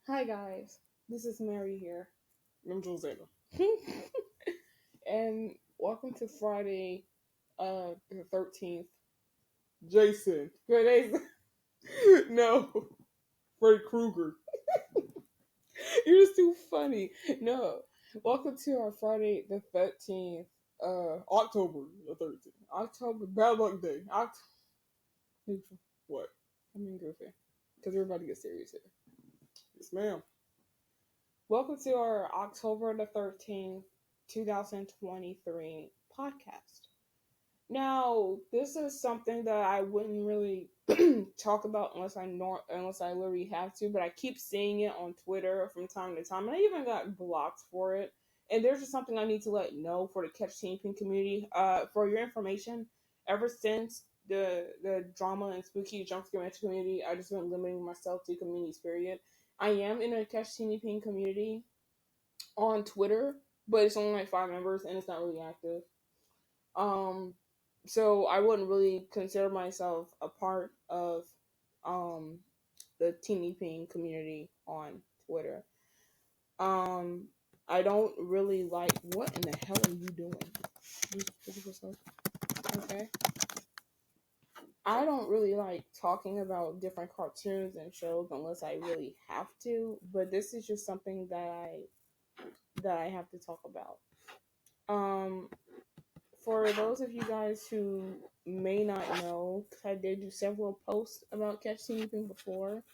Hi guys, this is Mary here. I'm Josenna. And welcome to Friday, the 13th. Jason. Good No. Freddy Krueger. You're just too funny. No. Welcome to our Friday the 13th. October the 13th. October. Bad luck day. Neutral. What? I mean goofy. Because everybody gets serious here. Yes, ma'am. Welcome to our October the 13th, 2023 podcast. Now, this is something that I wouldn't really talk about unless I literally have to, but I keep seeing it on Twitter from time to time, and I even got blocked for it. And there's just something I need to let know for the Catch Teenieping community. For your information, ever since the drama and spooky jump scare community, I just been limiting myself to communities. Period. I am in a Catch Teenieping community on Twitter, but it's only like 5 members and it's not really active. Um, so I wouldn't really consider myself a part of um the Teenieping community on Twitter. Um, I don't really like. What in the hell are you doing? Okay. I don't really like talking about different cartoons and shows unless I really have to, but this is just something that I have to talk about. Um, for those of you guys who may not know, 'cause I did do several posts about Catch Teenieping before.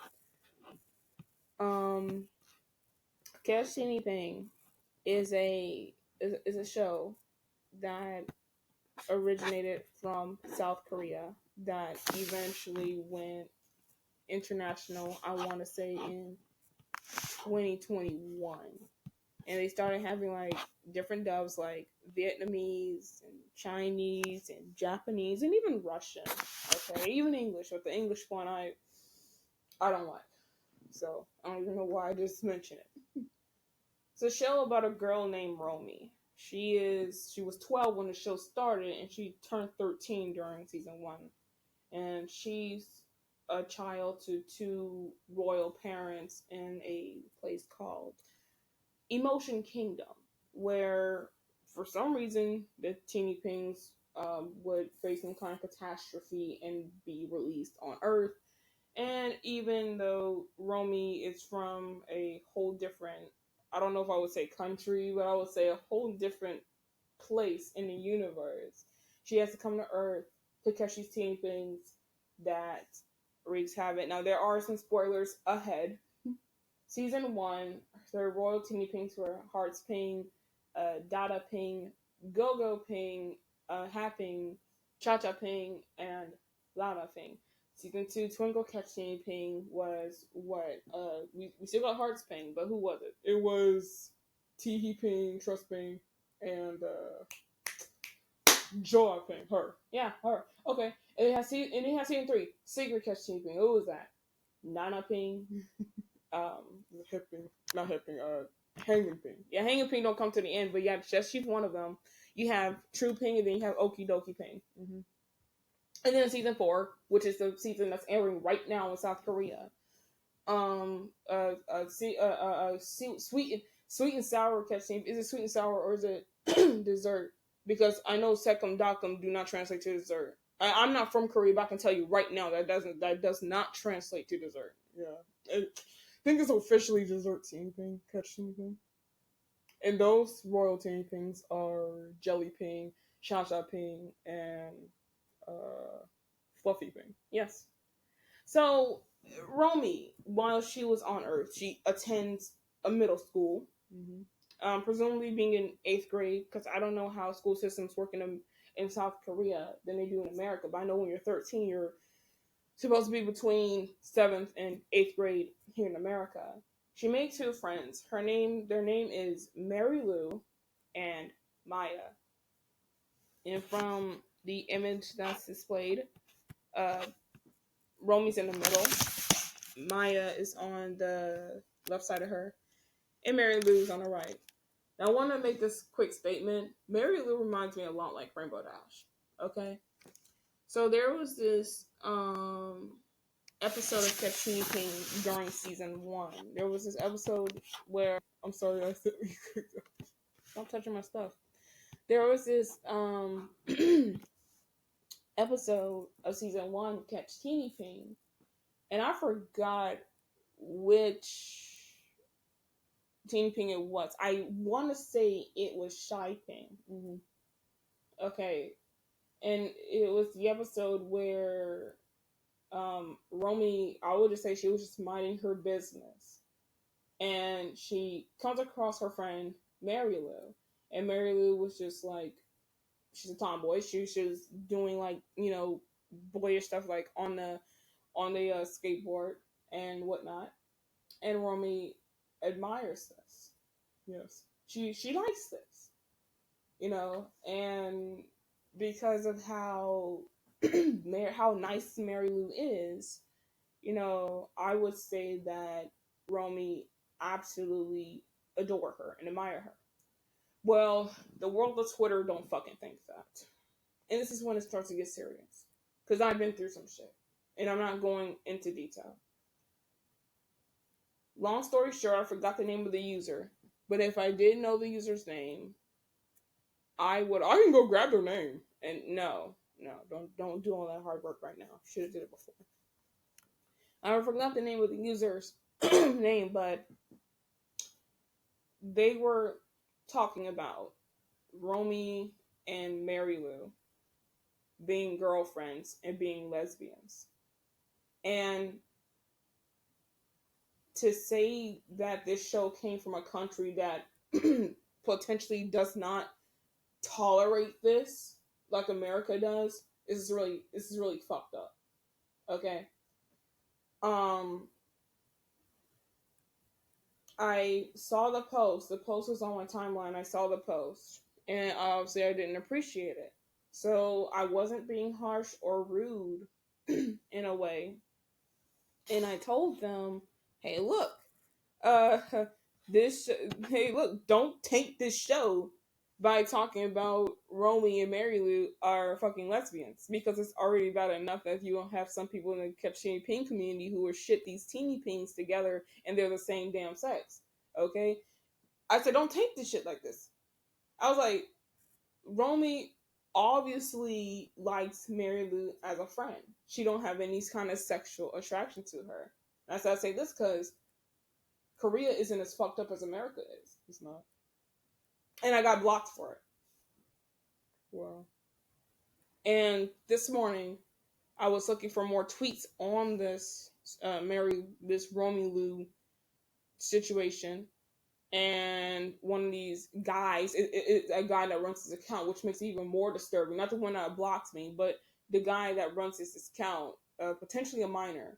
Um, Catch Teenieping is a show that originated from South Korea that eventually went international. I want to say in 2021. And they started having like different dubs like Vietnamese and Chinese and Japanese and even Russian. Okay, even English. But the English one I don't like. So I don't even know why I just mentioned it. It's a show about a girl named Romi. She was 12 when the show started and she turned 13 during season 1. And she's a child to two royal parents in a place called Emotion Kingdom, where for some reason the Teeniepings would face some kind of catastrophe and be released on Earth. And even though Romy is from a whole different, I don't know if I would say country, but I would say a whole different place in the universe, she has to come to Earth to catch these Teeniepings that wreaks havoc. Now, there are some spoilers ahead. Season 1, the royal Teeniepings were Hearts Ping, Dada Ping, Go Go Ping, Happing, Cha Cha Ping, and Lana Ping. Season 2, Twinkle Catch Teenieping was what? We still got Hearts Ping, but who was it? It was Teenieping, Trust Ping, and Joy Ping. Her. Yeah, her. Okay. And it has season 3, Secret Catch Teenieping. Who was that? Nana Ping. Hipping. Not Hipping. Hanging Ping. Yeah, Hanging Ping don't come to the end, but yeah, she's one of them. You have True Ping, and then you have Okie Dokie Ping. Mm-hmm. And then season 4, which is the season that's airing right now in South Korea. Sweet and sour catch team. Is it sweet and sour or is it dessert? Because I know Sekum Dakum do not translate to dessert. I'm not from Korea, but I can tell you right now that does not translate to dessert. Yeah. I think it's officially dessert Teenieping. Catch Teenieping. And those royal Teeniepings are Jelly Ping, Sha Sha Ping, and Fluffy Ping. Yes. So Romy, while she was on Earth, she attends a middle school. Mm-hmm. Presumably being in 8th grade, because I don't know how school systems work in South Korea than they do in America. But I know when you're 13, you're supposed to be between 7th and 8th grade here in America. She made 2 friends. Their name is Marylou and Maya. And from the image that's displayed, uh, Romy's in the middle. Maya is on the left side of her, and Marylou is on the right. Now, I want to make this quick statement. Marylou reminds me a lot like Rainbow Dash. Okay, so there was this episode of Catch Teenieping during season 1. There was this episode where I'm sorry, I said stop touching my stuff. There was this episode of season 1, Catch Teenieping, and I forgot which Teenieping it was. I want to say it was Shy Ping. Mm-hmm. Okay, and it was the episode where Romi, I would just say she was just minding her business, and she comes across her friend Marylou, and Marylou was just like, she's a tomboy. She was doing like, you know, boyish stuff like on the skateboard and whatnot, and Romi admires this. Yes, she likes this, you know, and because of how how nice Marylou is, you know, I would say that Romi absolutely adore her and admire her. Well, the world of Twitter don't fucking think that. And this is when it starts to get serious. Because I've been through some shit. And I'm not going into detail. Long story short, I forgot the name of the user. But if I did know the user's name, I can go grab their name. And no, don't do all that hard work right now. Should have did it before. I forgot the name of the user's name, but they were talking about Romi and Marylou being girlfriends and being lesbians. And to say that this show came from a country that potentially does not tolerate this like America does, this is really fucked up. Okay. I saw the post. The post was on my timeline. I saw the post. And obviously I didn't appreciate it. So I wasn't being harsh or rude in a way. And I told them, hey, look, hey, look, don't taint this show by talking about Romi and Marylou are fucking lesbians, because it's already bad enough that you don't have some people in the Catch Teenieping community who are shit these Teeniepings together and they're the same damn sex. Okay? I said, don't taint this shit like this. I was like, Romi obviously likes Marylou as a friend. She don't have any kind of sexual attraction to her. And I said, I say this because Korea isn't as fucked up as America is. It's not. And I got blocked for it. Wow. And this morning, I was looking for more tweets on this this Romelu situation. And one of these guys, it's a guy that runs his account, which makes it even more disturbing. Not the one that blocked me, but the guy that runs his account, potentially a minor.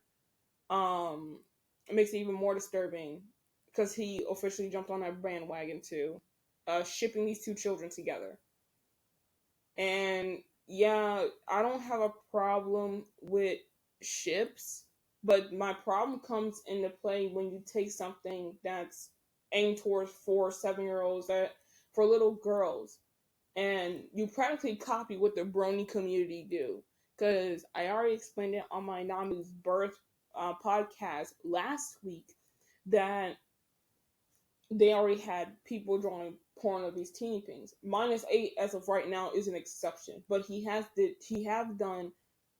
It makes it even more disturbing because he officially jumped on that bandwagon too, shipping these two children together. And yeah, I don't have a problem with ships, but my problem comes into play when you take something that's aimed towards 4 or 7 year olds, that for little girls, and you practically copy what the brony community do. Because I already explained it on my Namu's birth podcast last week that they already had people drawing porn of these Teeniepings. -8 as of right now is an exception, but he have done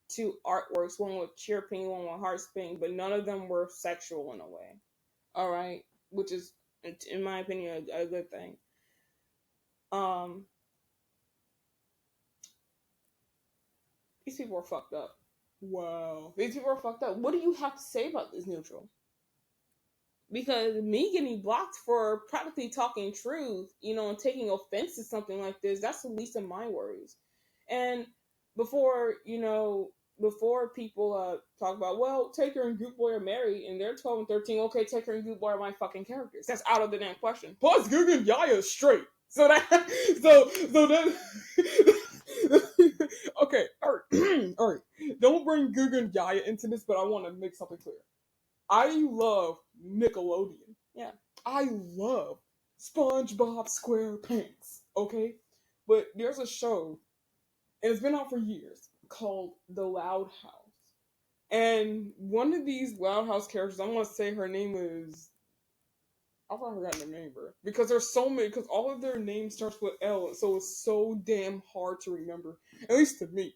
2 artworks, one with chirping, one with heart spinning, but none of them were sexual in a way. All right, which is, in my opinion, a good thing. These people are fucked up. Wow, these people are fucked up. What do you have to say about this, Neutral? Because me getting blocked for practically talking truth, you know, and taking offense to something like this, that's the least of my worries. And before, you know, before people talk about, well, Taker and Goop Boy are married and they're 12 and 13, okay, Taker and Goop Boy are my fucking characters. That's out of the damn question. Plus, Goop and Yaya is straight. So that, so then, okay, alright, alright. Don't bring Goop and Yaya into this, but I want to make something clear. I love Nickelodeon. Yeah. I love SpongeBob SquarePants. Okay? But there's a show, and it's been out for years, called The Loud House. And one of these Loud House characters, I'm gonna say her name is, I forgot the name, bro. Because there's so many. Because all of their names starts with L, so it's so damn hard to remember. At least to me.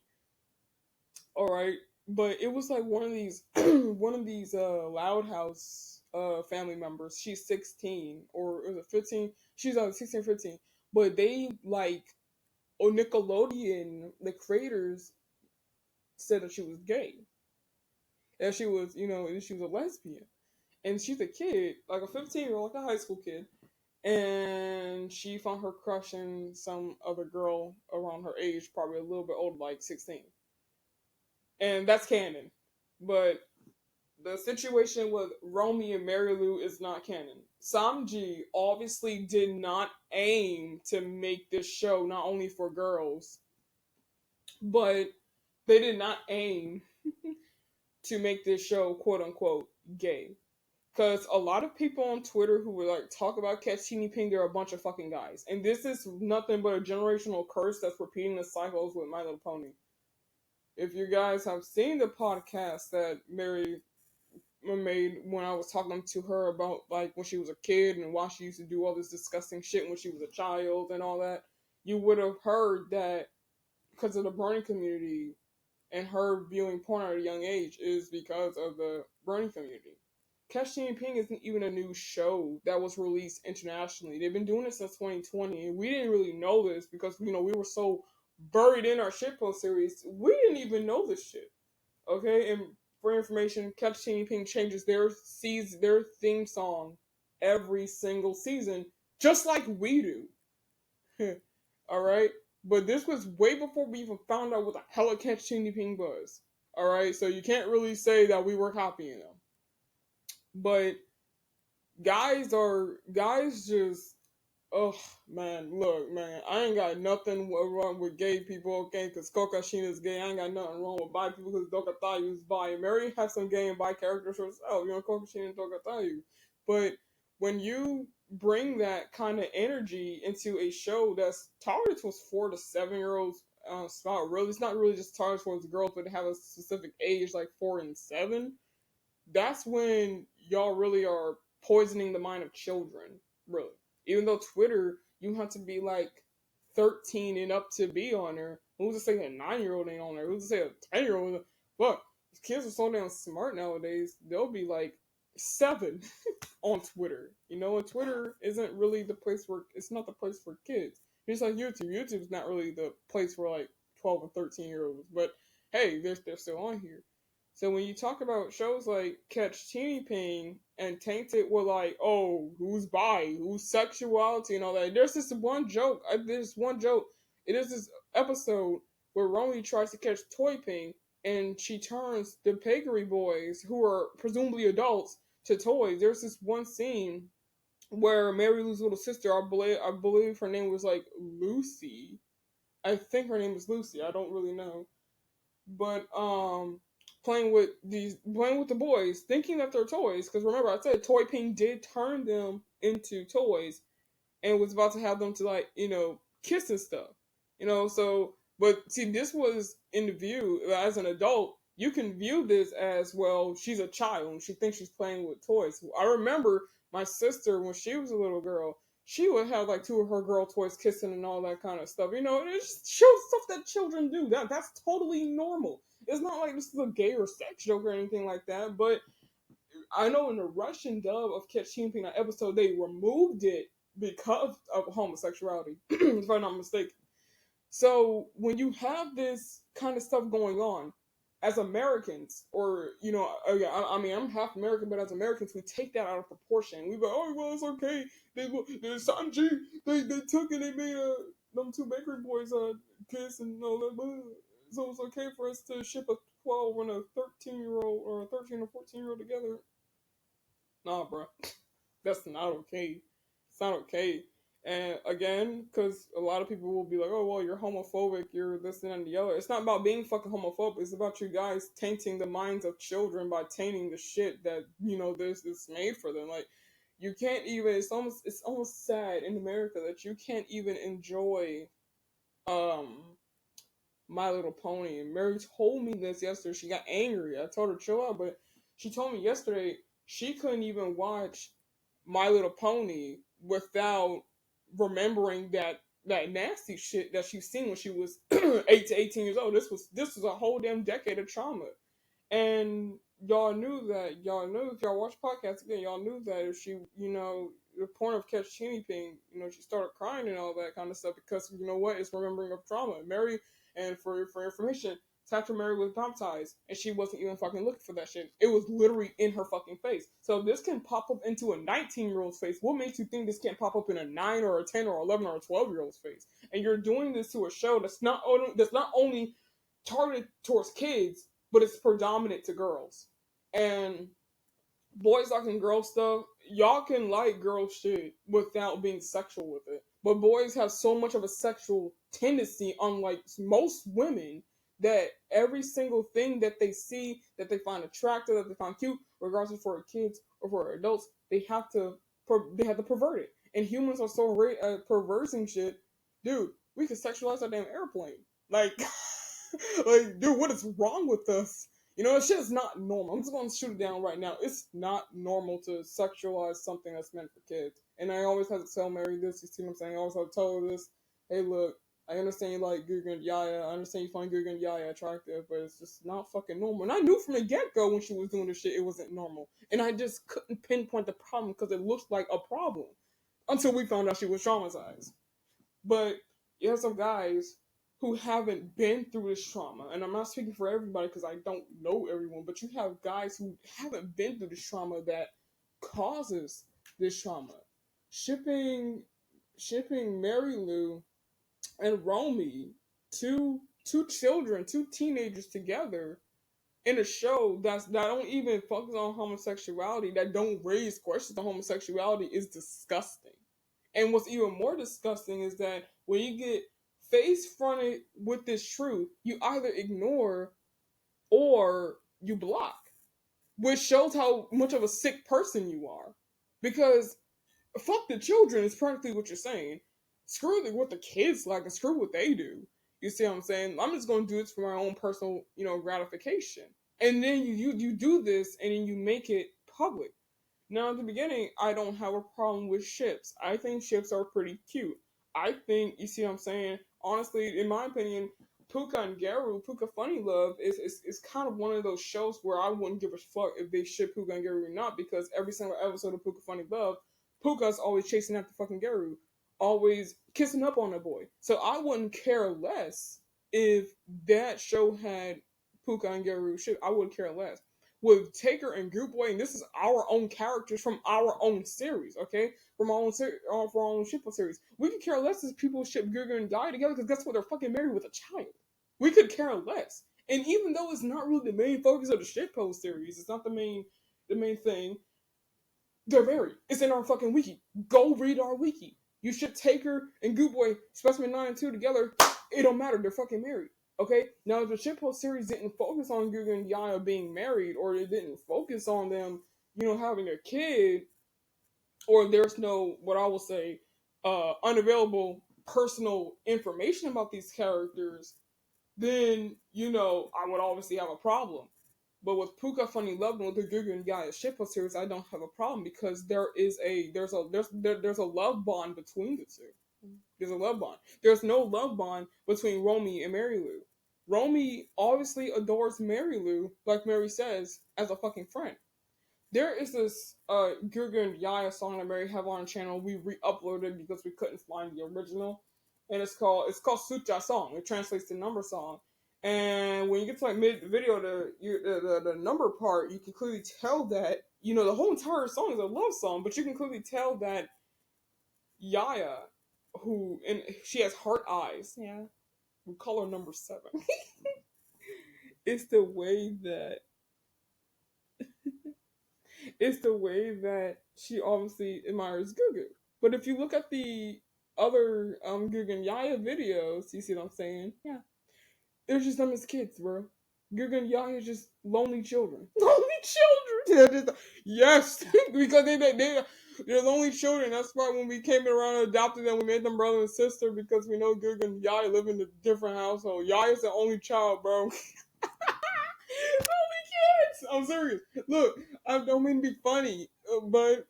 All right, but it was like one of these, one of these Loud House family members. She's 16 or is it 15? She's 16 or 15. But they like, Nickelodeon, the creators said that she was gay, that she was, she was a lesbian, and she's a kid, like a 15-year-old, like a high school kid, and she found her crush in some other girl around her age, probably a little bit older, like 16, and that's canon. But the situation with Romi and Marylou is not canon. Samji obviously did not aim to make this show not only for girls, but they did not aim to make this show quote unquote gay. Because a lot of people on Twitter who would like talk about Catch Teenieping, they're a bunch of fucking guys. And this is nothing but a generational curse that's repeating the cycles with My Little Pony. If you guys have seen the podcast that Mary made when I was talking to her about like when she was a kid and why she used to do all this disgusting shit when she was a child and all that, you would have heard that because of the Bernie community and her viewing porn at a young age is because of the Bernie community. Catch Teenieping isn't even a new show that was released internationally. They've been doing it since 2020, and we didn't really know this because we were so buried in our shitpost series. We didn't even know this shit. Okay, and for information, Catch Teenieping changes their theme song every single season, just like we do. All right, but this was way before we even found out what the hell a Catch Teenieping was. All right, so you can't really say that we were copying them. But guys just, oh man, look, man, I ain't got nothing wrong with gay people, okay? Because Kokashina's gay. I ain't got nothing wrong with bi people because Dokatayu's bi. And Mary has some gay and bi characters herself, Kokashina and Dokatayu. But when you bring that kind of energy into a show that's targeted towards 4 to 7 year olds, it's not really just targeted towards girls, but they have a specific age like 4 and 7. That's when y'all really are poisoning the mind of children, really. Even though Twitter, you have to be like 13 and up to be on there. Who's to say a 9-year-old ain't on there? Who's to say a 10-year-old? Look, kids are so damn smart nowadays. They'll be like 7 on Twitter. And Twitter isn't really the place where, it's not the place for kids. It's like YouTube. YouTube's not really the place for like 12 or 13-year-olds. But hey, they're still on here. So when you talk about shows like Catch Teenieping and taint it with like, oh, who's bi, who's sexuality and all that, there's this one joke. It is this episode where Romi tries to catch Toyping and she turns the Bakery Boys, who are presumably adults, to toys. There's this one scene where Marylou's little sister, I believe her name was like Lucy. I think her name was Lucy. I don't really know. But playing with the boys, thinking that they're toys. Because remember, I said Toyping did turn them into toys, and was about to have them to like kiss and stuff. So but see, this was in the view as an adult. You can view this as, well, she's a child and she thinks she's playing with toys. I remember my sister when she was a little girl. She would have like 2 of her girl toys kissing and all that kind of stuff. It's just shows stuff that children do. That's totally normal. It's not like this is a gay or sex joke or anything like that. But I know in the Russian dub of Catch Teenieping, that episode, they removed it because of homosexuality, if I'm not mistaken. So when you have this kind of stuff going on, as Americans, or I mean, I'm half American, but as Americans, we take that out of proportion. We go, oh well, it's okay. They Sanji, they took it, they made them 2 Bakery Boys kiss and all that, so it's okay for us to ship a 12 and a 13-year-old or a 13 or 14-year-old together. Nah, bro, that's not okay. It's not okay. And again, because a lot of people will be like, oh, well, you're homophobic, you're this and the other. It's not about being fucking homophobic. It's about you guys tainting the minds of children by tainting the shit that, this is made for them. Like, you can't even, it's almost sad in America that you can't even enjoy, My Little Pony. And Mary told me this yesterday. She got angry. I told her chill out, but she told me yesterday she couldn't even watch My Little Pony without remembering that nasty shit that she's seen when she was 8 to 18 years old. This was a whole damn decade of trauma. And y'all knew that. Y'all knew if y'all watch podcasts again, y'all knew that if she, the point of Catch Teenieping, she started crying and all that kind of stuff because you know what? It's remembering of trauma. Mary, and for information, Dr. Mary was baptized and she wasn't even fucking looking for that shit. It was literally in her fucking face. So if this can pop up into a 19-year-old's face, what makes you think this can't pop up in a 9 or a 10 or 11 or a 12-year-old's face? And you're doing this to a show that's not only targeted towards kids, but it's predominant to girls. And boys liking girl stuff, y'all can like girl shit without being sexual with it. But boys have so much of a sexual tendency, unlike most women, that every single thing that they see, that they find attractive, that they find cute, regardless for kids or for adults, they have to pervert it. And humans are so great at perversing shit. Dude, we could sexualize that damn airplane. Like, like, dude, what is wrong with us? This shit is not normal. I'm just going to shoot it down right now. It's not normal to sexualize something that's meant for kids. And I always have to tell Mary this. You see what I'm saying? I always have to tell her this. Hey, look, I understand you like Gugu and Yaya. I understand you find Gugu and Yaya attractive, but it's just not fucking normal. And I knew from the get-go when she was doing this shit, it wasn't normal. And I just couldn't pinpoint the problem because it looked like a problem until we found out she was traumatized. But you have some guys who haven't been through this trauma, and I'm not speaking for everybody because I don't know everyone, but you have guys who haven't been through this trauma that causes this trauma. Shipping Marylou and Romi, two children, two teenagers together in a show that don't even focus on homosexuality, that don't raise questions on homosexuality, is disgusting. And what's even more disgusting is that when you get face fronted with this truth, you either ignore or you block, which shows how much of a sick person you are. Because fuck the children is practically what you're saying. Screw what the kids like and screw what they do. You see what I'm saying? I'm just going to do this for my own personal, gratification. And then you do this and then you make it public. Now, at the beginning, I don't have a problem with ships. I think ships are pretty cute. I think, you see what I'm saying? Honestly, in my opinion, Puka and Garu, Puka Funny Love, is kind of one of those shows where I wouldn't give a fuck if they ship Puka and Garu or not, because every single episode of Puka Funny Love, Puka's always chasing after fucking Garu, always kissing up on a boy. So I wouldn't care less if that show had Puka and Garu ship. I wouldn't care less. With Taker and Group Boy, and this is our own characters from our own series, okay? From our own for our own shippo series. We could care less if people ship Gugu and Die together, because guess what? They're fucking married with a child. We could care less. And even though it's not really the main focus of the shitpo series, it's not the main thing, they're married. It's in our fucking wiki. Go read our wiki. You ship Taker and Group Boy, Specimen 9 and 2 together, it don't matter, they're fucking married. Okay, now if the shitpost series didn't focus on Gugu and Yaya being married, or it didn't focus on them, having a kid, or there's no, what I will say, unavailable personal information about these characters, then, I would obviously have a problem. But with Puka Funny Love and with the Gugu and Yaya shitpost series, I don't have a problem because there's a love bond between the two. There's a love bond. There's no love bond between Romi and Marylou. Romi obviously adores Marylou, like Mary says, as a fucking friend. There is this Gugu and Yaya song that Mary have on her channel. We re-uploaded because we couldn't find the original. And it's called Sucha Song. It translates to number song. And when you get to like mid-video, the number part, you can clearly tell that, the whole entire song is a love song, but you can clearly tell that Yaya, and she has heart eyes. Yeah. We call her number 7. It's the way that she obviously admires Gugu. But if you look at the other Gugu and Yaya videos, you see what I'm saying? Yeah. They're just them as kids, bro. Gugu and Yaya are just lonely children. Lonely children! Yes! Because they There's only children. That's why when we came around and adopted them, we made them brother and sister because we know Gug and Yaya live in a different household. Yaya's the only child, bro. Only kids. I'm serious. Look, I don't mean to be funny, but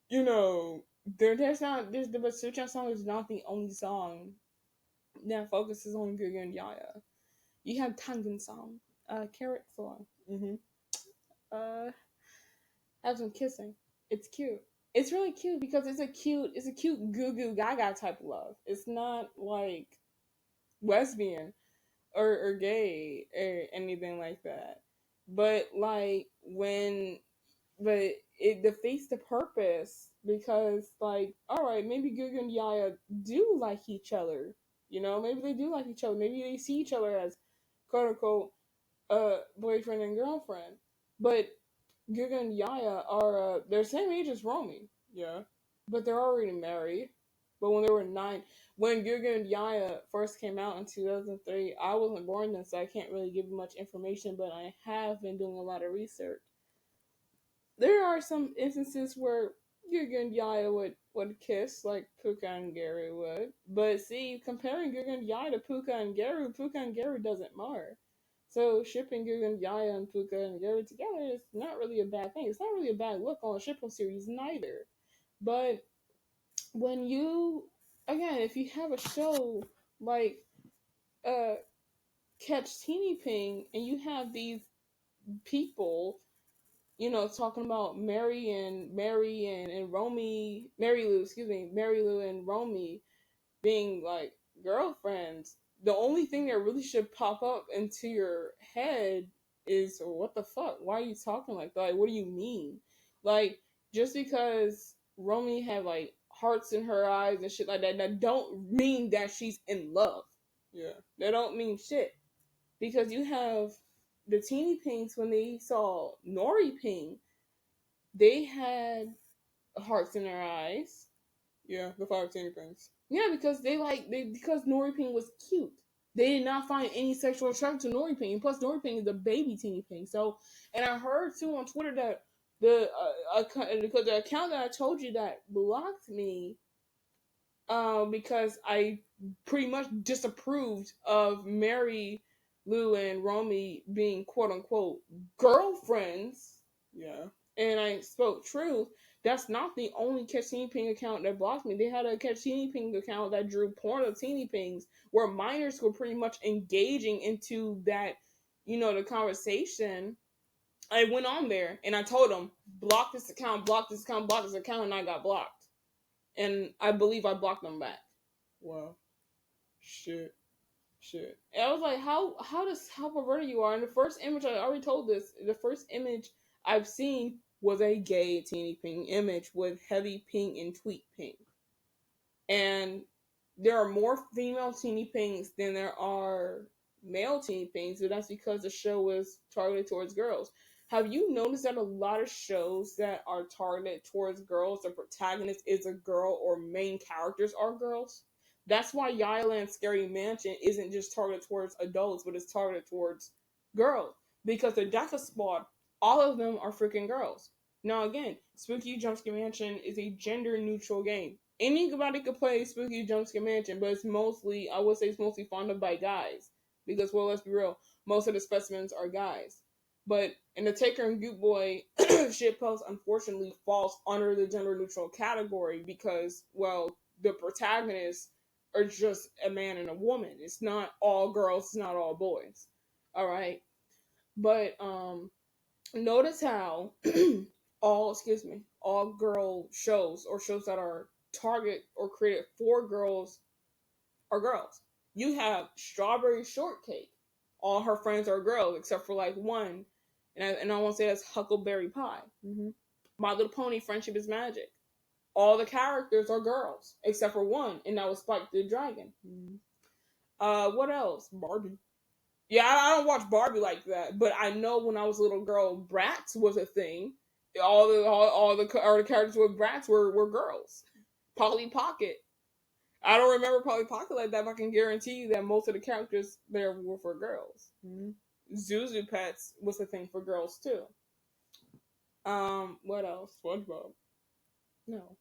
you know, There's not there's the but Suchan song is not the only song that focuses on Gug and Yaya. You have Tangen song, Carrot song. Uh, have some kissing. It's cute. It's really cute because it's a cute goo goo gaga type of love. It's not like lesbian or gay or anything like that. But like but it defeats the purpose because like, all right, maybe Gugu and Yaya do like each other. You know, maybe they do like each other. Maybe they see each other as quote unquote boyfriend and girlfriend. But Gugu and Yaya are they're the same age as Romi. yeah. But they're already married. But when they were 9, when Gugu and Yaya first came out in 2003, I wasn't born then, so I can't really give you much information, but I have been doing a lot of research. There are some instances where Gugu and Yaya would kiss, like Puka and Gary would. But see, comparing Gugu and Yaya to Puka and Gary doesn't mar. So shipping Gugu and Yaya and Puka and Gary together is not really a bad thing. It's not really a bad look on a shipping series neither. But when you again, if you have a show like uh Catch Teenieping and you have these people, you know, talking about Mary and Romi, Marylou, excuse me, Marylou and Romi being like girlfriends, the only thing that really should pop up into your head is what the fuck? Why are you talking like that? Like, what do you mean? Like, just because Romi had like hearts in her eyes and shit like that, that don't mean that she's in love. Yeah. That don't mean shit. Because you have the Teeniepings when they saw Nori Ping, they had hearts in their eyes. Yeah, the 5 Teeniepings. Yeah, because because Nori Ping was cute. They did not find any sexual attraction to Nori Ping. And plus, Nori Ping is a baby Teenieping. So, and I heard too on Twitter that because the account that I told you that blocked me, because I pretty much disapproved of Mary, Lou, and Romy being quote unquote girlfriends. Yeah. And I spoke truth. That's not the only Catch Teenieping account that blocked me. They had a Catch Teenieping account that drew porn of Teeniepings where minors were pretty much engaging into that, you know, the conversation. I went on there and I told them, block this account, block this account, block this account, and I got blocked. And I believe I blocked them back. Wow. Shit. And I was like, how perverted you are. And the first image, I already told this, the first image I've seen was a gay Teenieping image with heavy pink and tweet pink. And there are more female Teeniepings than there are male Teeniepings, but that's because the show was targeted towards girls. Have you noticed that a lot of shows that are targeted towards girls, the protagonist is a girl or main characters are girls? That's why Yayaland Scary Mansion isn't just targeted towards adults, but it's targeted towards girls. Because the Deca Squad, all of them are freaking girls. Now again, Spooky Jumpscare Mansion is a gender neutral game. Anybody could play Spooky Jumpscare Mansion, but it's mostly, I would say it's mostly funded by guys. Because, well, let's be real, most of the specimens are guys. But in the Taker and Goop Boy shitpost, unfortunately, falls under the gender neutral category because, well, the protagonists are just a man and a woman. It's not all girls, it's not all boys. Alright? But, notice how all girl shows or shows that are target or created for girls are girls. You have Strawberry Shortcake. All her friends are girls except for like one, and I won't say that's Huckleberry Pie. My Little Pony: Friendship is Magic. All the characters are girls except for one, and that was Spike the Dragon. What else? Barbie. Yeah, I don't watch Barbie like that, but I know when I was a little girl, Bratz was a thing. All the characters with Bratz were girls. Polly Pocket. I don't remember Polly Pocket like that, but I can guarantee you that most of the characters there were for girls. Zuzu Pets was a thing for girls too. What else? SpongeBob. No,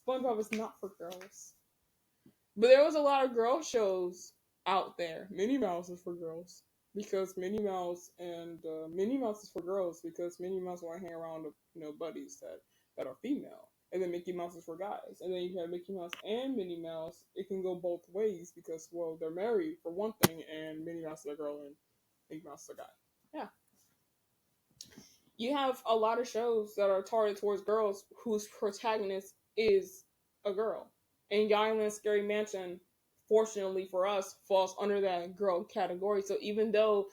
SpongeBob is not for girls. But there was a lot of girl shows out there. Minnie Mouse is for girls because Minnie Mouse and Minnie Mouse is for girls because Minnie Mouse want to hang around with buddies that are female, and then Mickey Mouse is for guys. And then you have Mickey Mouse and Minnie Mouse. It can go both ways because they're married for one thing, and Minnie Mouse is a girl and Mickey Mouse is a guy. Yeah. You have a lot of shows that are targeted towards girls whose protagonist is a girl. And Island Scary Mansion, fortunately for us, falls under that girl category. So even though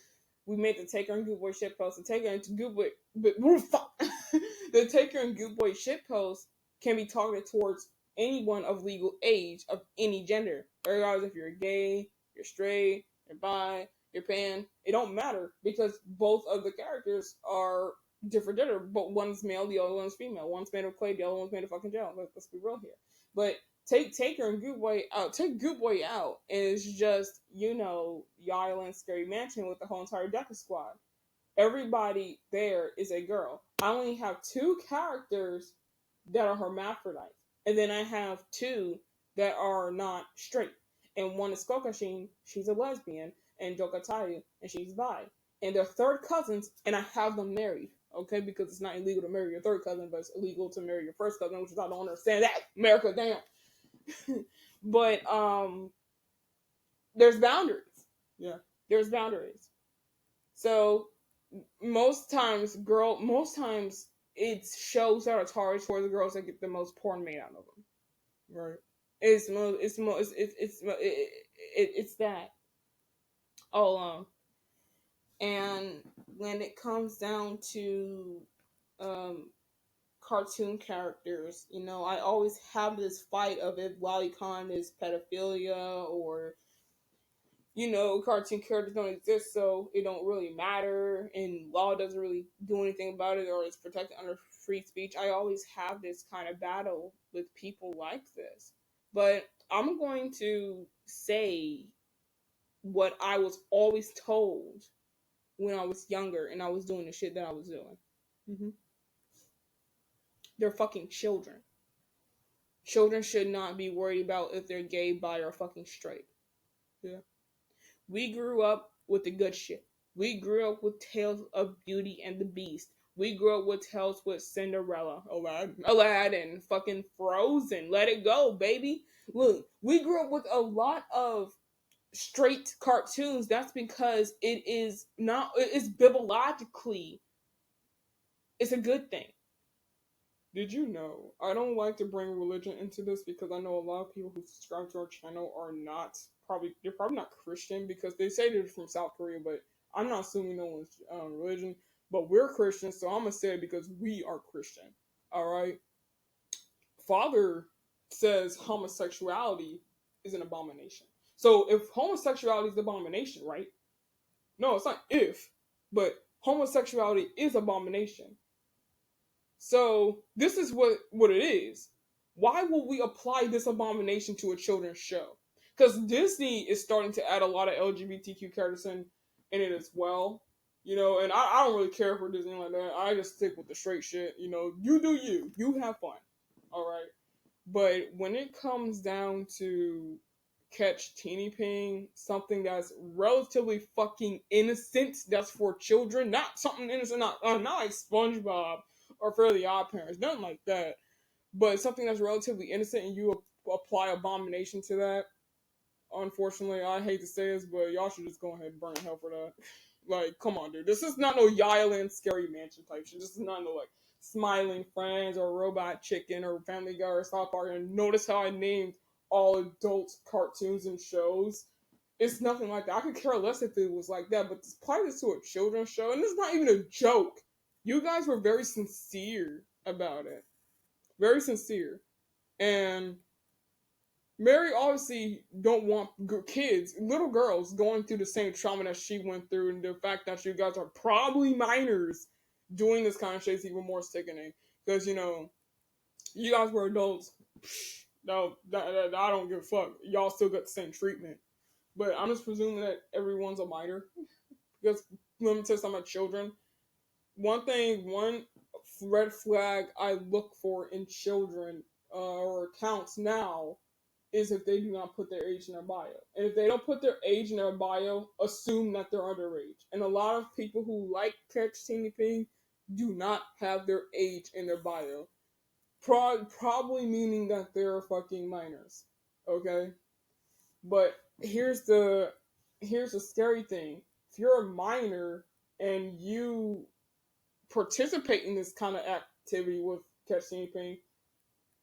we made the Taker and Good Boy shitpost, the Taker and Good Boy, the Taker and Good Boy shitpost can be targeted towards anyone of legal age of any gender, regardless if you're gay, you're straight, you're bi, you're pan. It don't matter because both of the characters are different gender, but one's male, the other one's female. One's made of clay, the other one's made of fucking gel. Let's be real here. But take Taker and Good Boy out. Take Good Boy out, and it's just Island Scary Mansion with the whole entire Deca squad. Everybody there is a girl. I only have 2 characters that are hermaphrodites, and then I have 2 that are not straight. And one is Kokashin, she's a lesbian, and Dokatayu, and she's bi. And they're third cousins, and I have them married. Okay, because it's not illegal to marry your third cousin, but it's illegal to marry your first cousin, which is I don't understand that. America, damn. But there's boundaries. Yeah. There's boundaries. So most times it's shows that are targeted towards the girls that get the most porn made out of them. Right. It's that all along. And when it comes down to cartoon characters, I always have this fight of if lolicon is pedophilia or cartoon characters don't exist, so it don't really matter, and law doesn't really do anything about it, or it's protected under free speech. I always have this kind of battle with people like this. But I'm going to say what I was always told when I was younger and I was doing the shit that I was doing. Mm-hmm. They're fucking children. Children should not be worried about if they're gay, bi, or fucking straight. Yeah. We grew up with the good shit. We grew up with tales of Beauty and the Beast. We grew up with tales with Cinderella, Aladdin, fucking Frozen. Let it go, baby. Look, we grew up with a lot of straight cartoons. That's because it's biologically, it's a good thing. Did you know? I don't like to bring religion into this because I know a lot of people who subscribe to our channel are they're probably not Christian because they say they're from South Korea, but I'm not assuming no one's religion. But we're Christians, so I'm gonna say it because we are Christian. All right. Father says homosexuality is an abomination. So if homosexuality is an abomination, right? No, it's not if, but homosexuality is abomination. So this is what it is. Why will we apply this abomination to a children's show? Because Disney is starting to add a lot of LGBTQ characters in it as well. And I don't really care for Disney like that. I just stick with the straight shit. You do you. You have fun. Alright? But when it comes down to catch Teenieping, something that's relatively fucking innocent, that's for children, not something innocent, not like SpongeBob or Fairly Odd Parents, nothing like that. But something that's relatively innocent and you apply abomination to that, unfortunately, I hate to say this, but y'all should just go ahead and burn in hell for that. Like, come on, dude. This is not no Island Scary Mansion type shit. This is not no, like, Smiling Friends or Robot Chicken or Family Guy or South Park. And notice how I named all adult cartoons and shows. It's nothing like that. I could care less if it was like that, but apply this to a children's show, and it's not even a joke. You guys were very sincere about it. Very sincere. And Mary obviously don't want kids, little girls, going through the same trauma that she went through, and the fact that you guys are probably minors doing this kind of shit is even more sickening. Because, you guys were adults. No, I don't give a fuck. Y'all still got the same treatment. But I'm just presuming that everyone's a minor. Because let me tell you something about children. One red flag I look for in children or accounts now is if they do not put their age in their bio. And if they don't put their age in their bio, assume that they're underage. And a lot of people who like catch Teenieping do not have their age in their bio. Probably meaning that they're fucking minors. Okay? But here's the scary thing. If you're a minor and you participate in this kind of activity with catch Teenieping,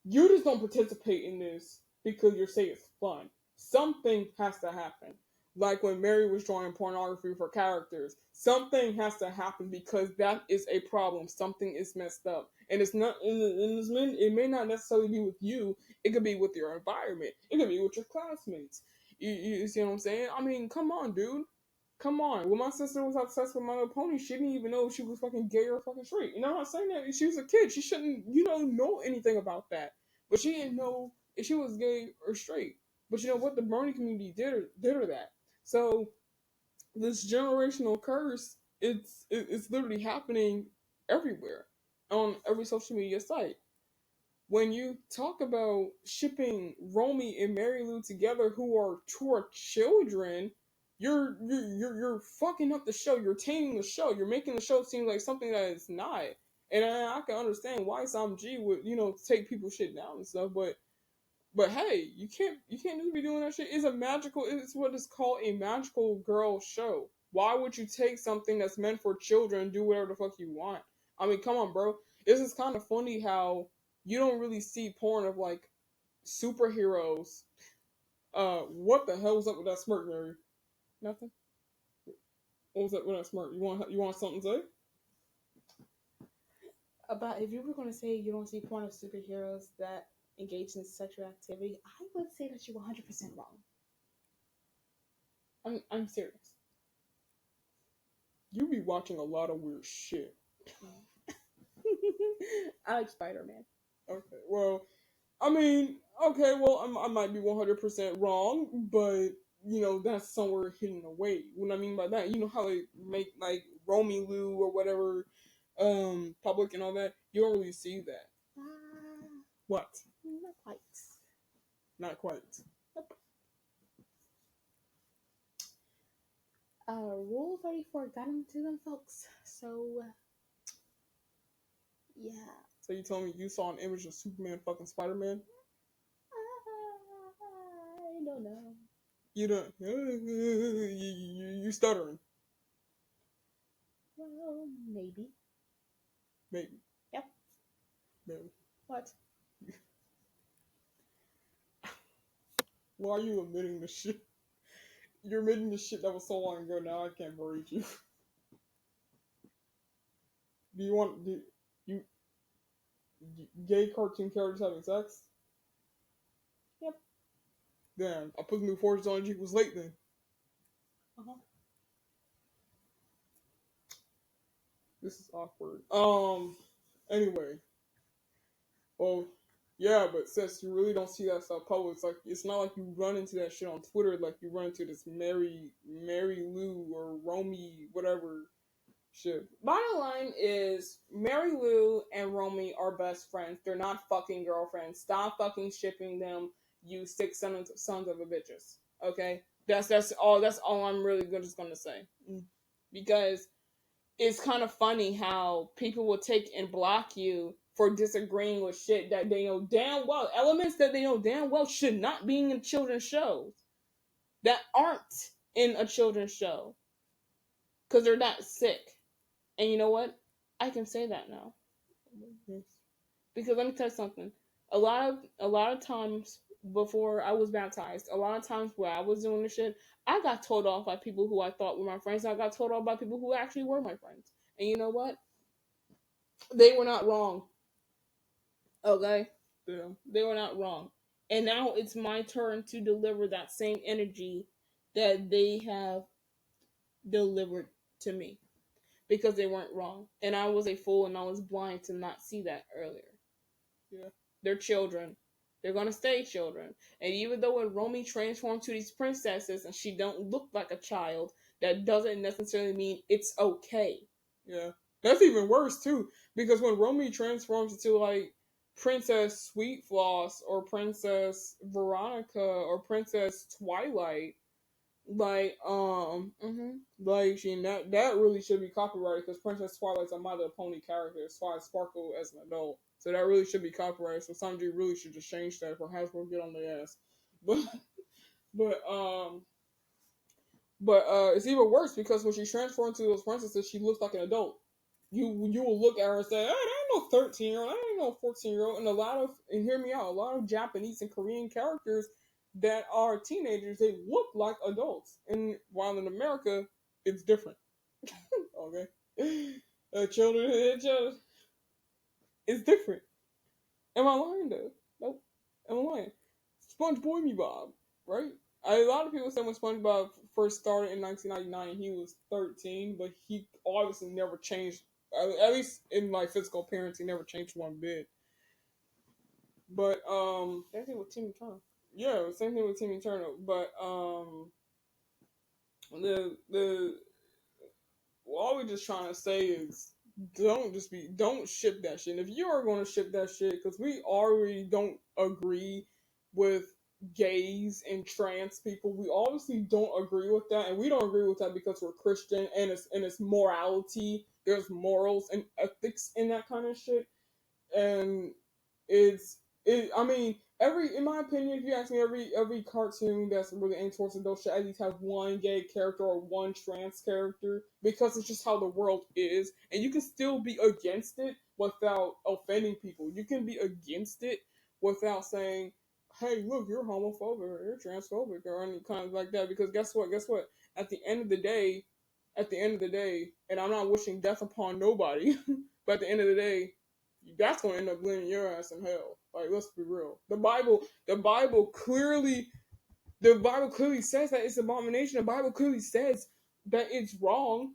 you just don't participate in this because you say it's fun. Something has to happen. Like when Mary was drawing pornography for characters, something has to happen because that is a problem. Something is messed up, and it's not. It may not necessarily be with you. It could be with your environment. It could be with your classmates. You see what I'm saying? I mean, come on, dude. Come on. When my sister was obsessed with My Little Pony, she didn't even know if she was fucking gay or fucking straight. You know what I'm saying? That she was a kid. She shouldn't, know anything about that. But she didn't know if she was gay or straight. But you know what? The Bernie community did her that. So this generational curse, it's literally happening everywhere on every social media site. When you talk about shipping Romi and Marylou together, who are children, you're fucking up the show. You're tainting the show. You're making the show seem like something that it's not. And I can understand why some G would take people's shit down and stuff, but hey, you can't just be doing that shit. It's what is called a magical girl show. Why would you take something that's meant for children and do whatever the fuck you want? I mean, come on, bro. This is kind of funny how you don't really see porn of like superheroes. What the hell was up with that smirk, Mary? Nothing. What was up with that smirk? You want something to say? About if you were going to say you don't see porn of superheroes that engage in sexual activity, I would say that you're 100% wrong. I'm serious. You be watching a lot of weird shit. I like Spider-Man. Okay, well, I mean, I might be 100% wrong, but that's somewhere hidden away. What I mean by that, you know how they make like Romi Lou or whatever, public and all that. You don't really see that. What? Not quite. Not quite. Nope. Rule 34 got into them folks. So, yeah. So you told me you saw an image of Superman fucking Spider-Man? I don't know. You don't. You stuttering. Well, maybe. Maybe. Yep. Maybe. What? Why are you admitting this shit? You're admitting this shit that was so long ago now I can't believe you. Do you gay cartoon characters having sex? Yep. Damn, I put the new forces on you was late then. Uh-huh. This is awkward. Anyway. Well, yeah, but since you really don't see that stuff public, it's not like you run into that shit on Twitter like you run into this Marylou or Romi, whatever shit. Bottom line is Marylou and Romi are best friends. They're not fucking girlfriends. Stop fucking shipping them, you sick sons of a bitches. Okay? That's all I'm really just gonna say. Because it's kind of funny how people will take and block you for disagreeing with shit that they know damn well, elements that they know damn well should not be in children's shows, that aren't in a children's show, because they're not sick. And you know what? I can say that now. Because let me tell you something. A lot of times before I was baptized, a lot of times where I was doing this shit, I got told off by people who I thought were my friends. I got told off by people who actually were my friends. And you know what? They were not wrong. Okay? Yeah. They were not wrong. And now it's my turn to deliver that same energy that they have delivered to me. Because they weren't wrong. And I was a fool and I was blind to not see that earlier. Yeah. They're children. They're gonna stay children. And even though when Romi transformed to these princesses and she don't look like a child, that doesn't necessarily mean it's okay. Yeah. That's even worse too, because when Romi transforms into like Princess Sweet Floss or Princess Veronica or Princess Twilight, like like that really should be copyrighted because Princess Twilight's a My Little Pony character, so I sparkle as an adult, so that really should be copyrighted. So Sanji really should just change that for Hasbro get on their ass, but but um. But it's even worse because when she transforms into those princesses, she looks like an adult. You will look at her and say, "Hey, that ain't no 13-year-old, that ain't no 14-year-old." And hear me out, a lot of Japanese and Korean characters that are teenagers, they look like adults. And while in America, it's different. Okay, children, it's different. Am I lying though? Nope. Am I lying? SpongeBob Me Bob, right? A lot of people said when SpongeBob first started in 1999, he was 13, but he obviously never changed. At least in like physical appearance, he never changed one bit. But Same thing with Timmy Turner. yeah, same thing with Timmy Turner. But the all we're just trying to say is don't ship that shit. And if you are going to ship that shit, because we already don't agree with gays and trans people, we obviously don't agree with that, and we don't agree with that because we're Christian and it's morality. There's morals and ethics in that kind of shit, and I mean, in my opinion, if you ask me, every cartoon that's really aimed towards adult should at least have one gay character or one trans character because it's just how the world is, and you can still be against it without offending people. You can be against it without saying, "Hey, look, you're homophobic or you're transphobic" or any kind of like that. Because guess what? Guess what? At the end of the day, and I'm not wishing death upon nobody, but at the end of the day, that's gonna end up landing your ass in hell. Like, let's be real. The Bible clearly says that it's abomination. The Bible clearly says that it's wrong,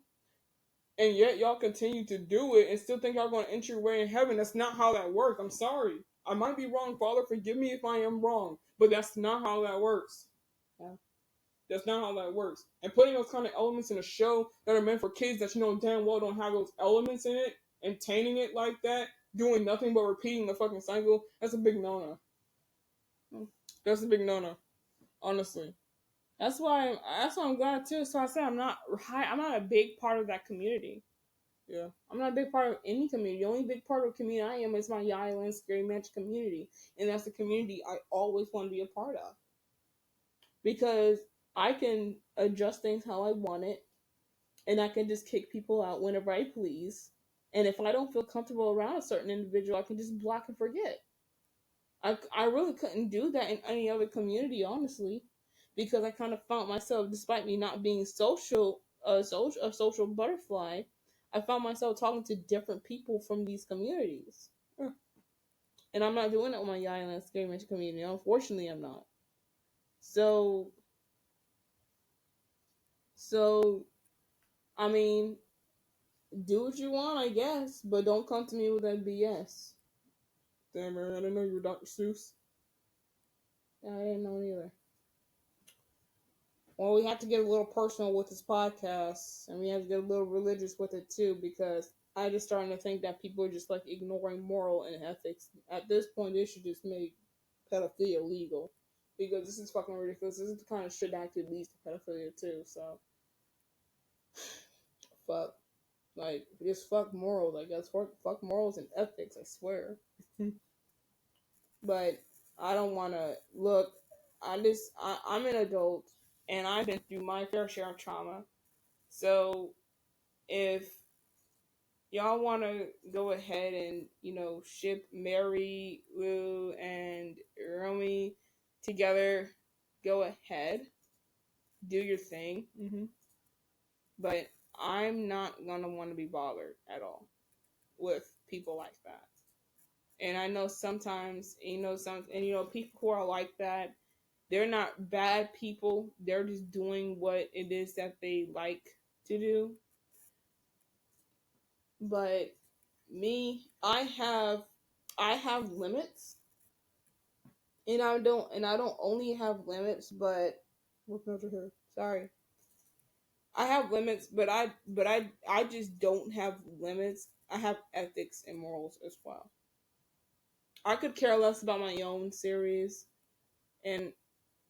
and yet y'all continue to do it and still think y'all gonna enter your way in heaven. That's not how that works. I'm sorry. I might be wrong, Father. Forgive me if I am wrong, but that's not how that works. Yeah. That's not how that works. And putting those kind of elements in a show that are meant for kids that you know damn well don't have those elements in it and tainting it like that, doing nothing but repeating the fucking cycle, that's a big no-no. That's a big no-no. Honestly. That's why I'm glad too. So I said I'm not a big part of that community. Yeah. I'm not a big part of any community. The only big part of the community I am is my Island Scary Match community. And that's the community I always want to be a part of. Because I can adjust things how I want it. And I can just kick people out whenever I please. And if I don't feel comfortable around a certain individual, I can just block and forget. I really couldn't do that in any other community, honestly. Because I kind of found myself, despite me not being a social butterfly, I found myself talking to different people from these communities. And I'm not doing it with my Island Scary Match community. Unfortunately, I'm not. So, I mean, do what you want, I guess, but don't come to me with that BS. Damn, man, I didn't know you were Dr. Seuss. I didn't know either. Well, we have to get a little personal with this podcast, and we have to get a little religious with it too, because I just starting to think that people are just like ignoring moral and ethics. At this point, they should just make pedophilia legal, because this is fucking ridiculous. This is the kind of shit that could lead to pedophilia too. So, fuck, like just fuck morals. I guess fuck morals and ethics. I swear. But I don't want to look. I'm an adult, and I've been through my fair share of trauma. So if y'all want to go ahead and ship Marylou and Romi together, go ahead, do your thing. But I'm not gonna want to be bothered at all with people like that. And I know sometimes, people who are like that, they're not bad people. They're just doing what it is that they like to do. But me, I have limits. And I don't only have limits, but What's not your hair? sorry. I have limits, but I just don't have limits. I have ethics and morals as well. I could care less about my own series, and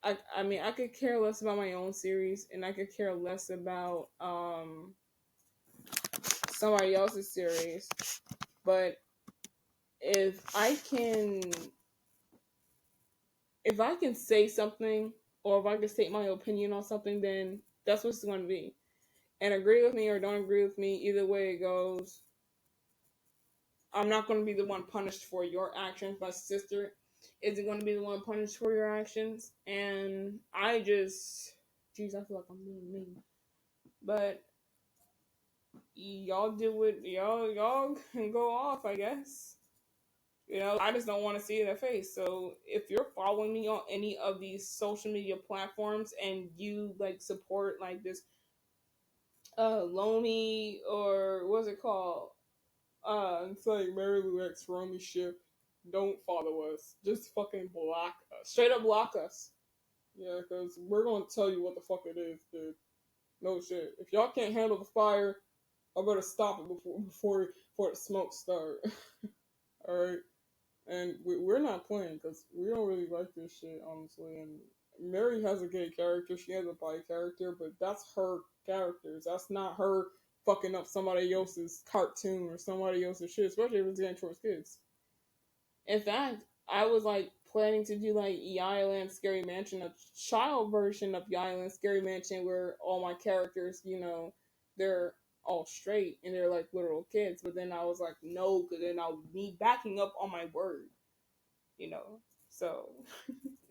I mean I could care less about my own series, and I could care less about somebody else's series. But if I can if I can say something, or if I can state my opinion on something, then that's what it's going to be. And agree with me or don't agree with me, either way it goes, I'm not going to be the one punished for your actions. My sister isn't going to be the one punished for your actions. And I just, jeez, I feel like I'm being mean. But y'all do what y'all can go off, I guess. You know, I just don't want to see their face. So if you're following me on any of these social media platforms and you like support like this Lomi, or what's it called? It's like Marylou X Romi ship. Don't follow us. Just fucking block us. Straight up block us. Yeah, because we're gonna tell you what the fuck it is, dude. No shit. If y'all can't handle the fire, I better stop it before the smoke start. All right. And we're not playing because we don't really like this shit, honestly. And Mary has a gay character, she has a bi character, but that's her characters. That's not her fucking up somebody else's cartoon or somebody else's shit, especially if it's getting towards kids. In fact, I was like planning to do like Island Scary Mansion, a child version of Island Scary Mansion, where all my characters, you know, they're all straight and they're like literal kids. But then I was like, no, because then I'll be backing up on my word, you know. So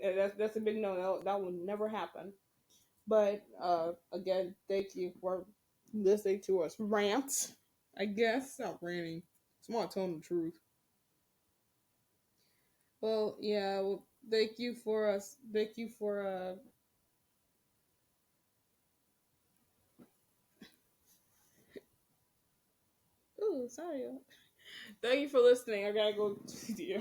that's a big no. That will never happen. But again, thank you for listening to us rant. I guess Stop ranting. It's more telling the truth. well, yeah. Well, thank you for us. Thank you for Ooh, sorry. Thank you for listening. I gotta go. Yeah.